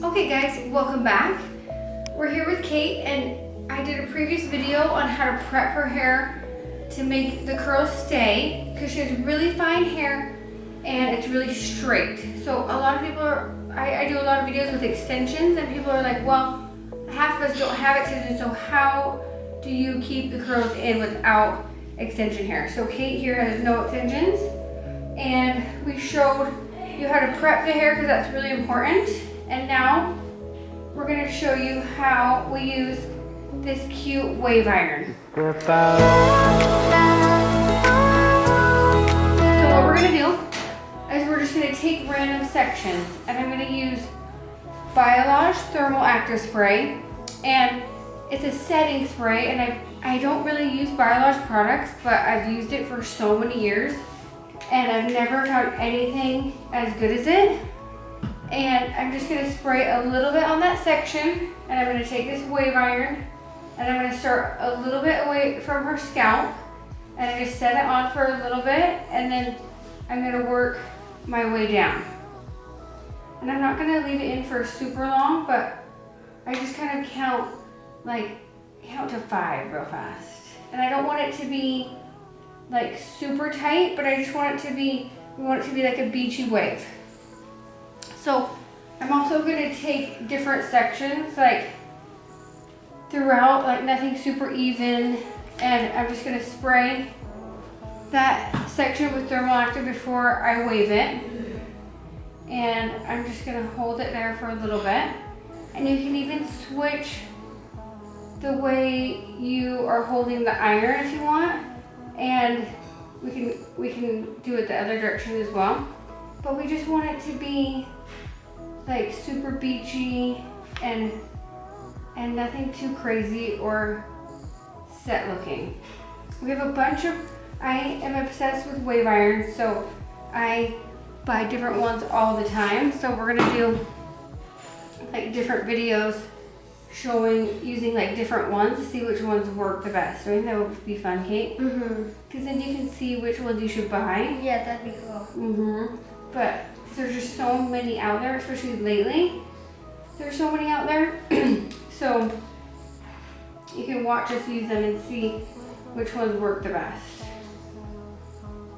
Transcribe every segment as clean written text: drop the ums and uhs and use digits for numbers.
Okay guys, welcome back. We're here with Kate and I did a previous video on how to prep her hair to make the curls stay because she has really fine hair and it's really straight. So a lot of people are, I do a lot of videos with extensions and people are like, well, half of us don't have extensions, so how do you keep the curls in without extension hair? So Kate here has no extensions and we showed you how to prep the hair because that's really important. And now we're going to show you how we use this cute wave iron. So what we're going to do is we're just going to take random sections and I'm going to use Biolage Thermal Active Spray, and it's a setting spray, and I don't really use Biolage products, but I've used it for so many years and I've never found anything as good as it. And I'm just going to spray a little bit on that section, and I'm going to take this wave iron and I'm going to start a little bit away from her scalp and I just set it on for a little bit, and then I'm going to work my way down. And I'm not going to leave it in for super long, but I just kind of count to 5 real fast. And I don't want it to be like super tight, but I just want it to be, we want it to be like a beachy wave. So I'm also going to take different sections like throughout, like nothing super even, and I'm just going to spray that section with thermal active before I wave it. And I'm just going to hold it there for a little bit. And you can even switch the way you are holding the iron if you want, and we can do it the other direction as well. But we just want it to be like super beachy and nothing too crazy or set looking. We have a bunch of, I am obsessed with wave irons, so I buy different ones all the time. So we're gonna do like different videos showing using like different ones to see which ones work the best. So I think that would be fun, Kate. Because then you can see which ones you should buy. Yeah, that'd be cool. But there's just so many out there, especially lately. There's so many out there. So you can watch us use them and see which ones work the best.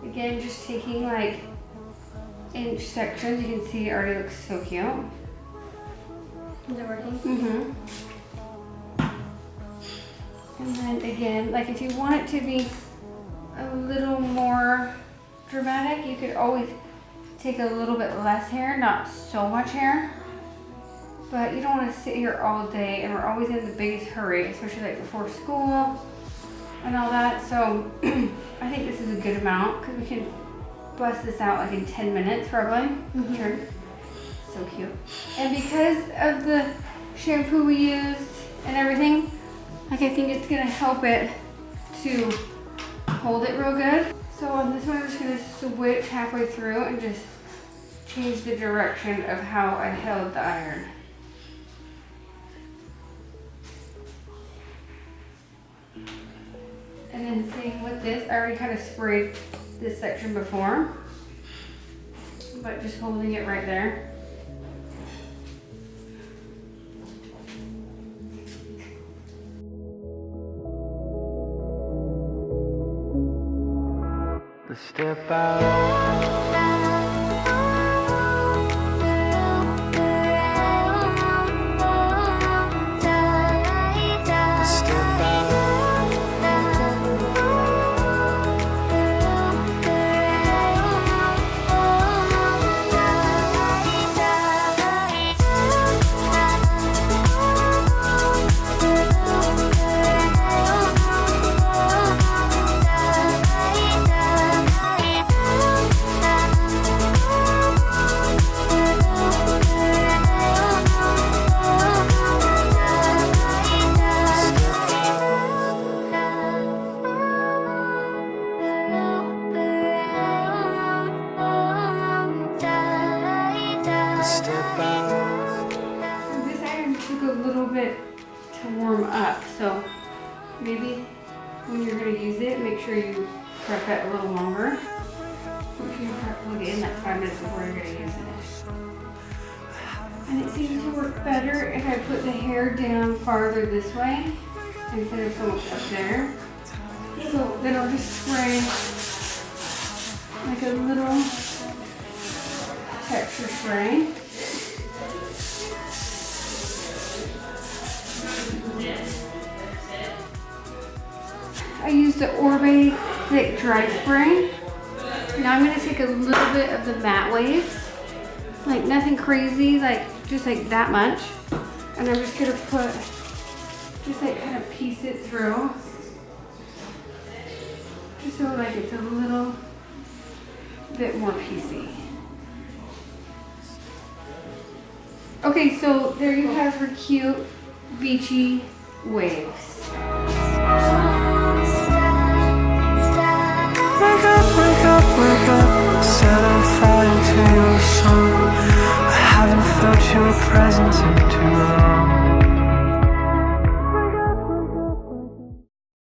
Again, just taking like inch sections. You can see it already looks so cute. Is it working? And then again, like if you want it to be a little more dramatic, you could always take a little bit less hair, not so much hair. But you don't want to sit here all day, and we're always in the biggest hurry, especially like before school and all that. So I think this is a good amount because we can bust this out like in 10 minutes probably. Sure. So cute. And because of the shampoo we used and everything, like I think it's gonna help it to hold it real good. So on this one, I'm just gonna switch halfway through and just change the direction of how I held the iron. And then same with this, I already kind of sprayed this section before, but just holding it right there. Step out. This iron took a little bit to warm up, so maybe when you're going to use it, make sure you prep it a little longer. Make sure you plug it in like 5 minutes before you're going to use it. And it seems to work better if I put the hair down farther this way instead of so much up there. So then I'll just spray like a little texture spray. I used the Orbe Thick Dry Spray. Now I'm going to take a little bit of the matte waves, like nothing crazy, like just like that much. And I'm just going to put, just like kind of piece it through. Just so like it's a little bit more piecey. Okay, so there you have her cute beachy waves. Wake up, set on fire to your song. I haven't felt your presence in too